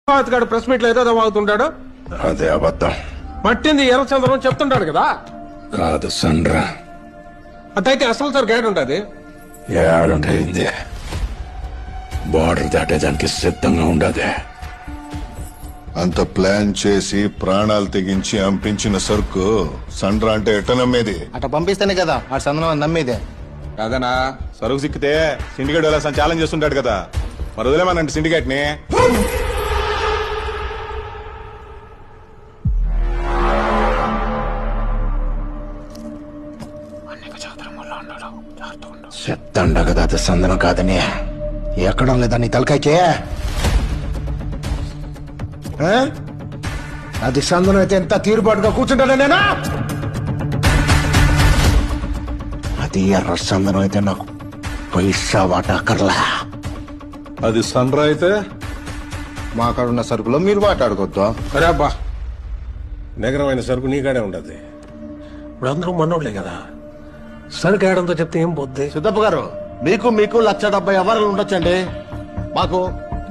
గాడు press meet లో ఏదో వాగుతుంటాడు. అదే అబద్ధం. మట్టింది ఎర్రచంద్రం చెప్తుంటాడు కదా. కాదు సండ్రా. అదైతే అసలు సార్ గైడ్ ఉంటుంది. ఏడుంటుంది బార్డర్ దాటేదానికి సిద్ధంగా ఉండదే. అంత ప్లాన్ చేసి ప్రాణాలు తెగించి అంపించిన సరుకు సండ్రా అంటే ఎట్ట నమ్మేది? అట్ట పంపిస్తేనే కదా ఆ సందనం నమ్మేదే. కాదనా సరుకు సిక్కితే సిండికేట్ వాళ్ళ ఛాలెంజ్ చేస్తుంటాడు కదా, మరి వదిలేమనండి సిండికేట్ ని. చెత్తండ కదా అది సందనం కాదని. ఎక్కడం లేదా నీ తలకాయకే? అది సందనం అయితే ఎంత తీరుబాటుగా కూర్చుంటానే నేనా? అది ఎర్ర సందనం అయితే నాకు పైసా వాటాకర్లా. అది సండ్రా అయితే మా కాడ ఉన్న సరుకులో మీరు వాటాడుకోవద్దు. సరే అబ్బా, నిగరమైన సరుకు నీకాడే ఉండదు. ఇప్పుడు అందరూ మనోళ్లే కదా, సరుకు ఏడంతో చెప్తే ఏం పోద్ది? సిద్ధప్ప గారు, మీకు 1,70,000 ఎవరు ఉండొచ్చండి. మాకు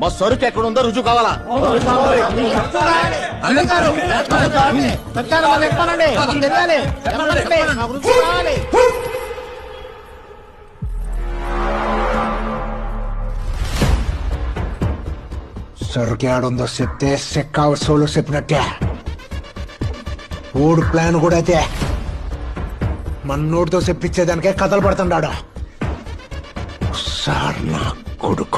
మా సరుకు ఎక్కడ ఉందో రుజువు కావాలా? సరుకు ఏడుందో చెప్తే సెక్కావ సోలో చెప్పినట్టే. ఓడు ప్లాన్ కూడా అయితే మన నోటితో చెప్పించేదానికే కథలు పడుతున్నాడు సార్ నా కొడుకు.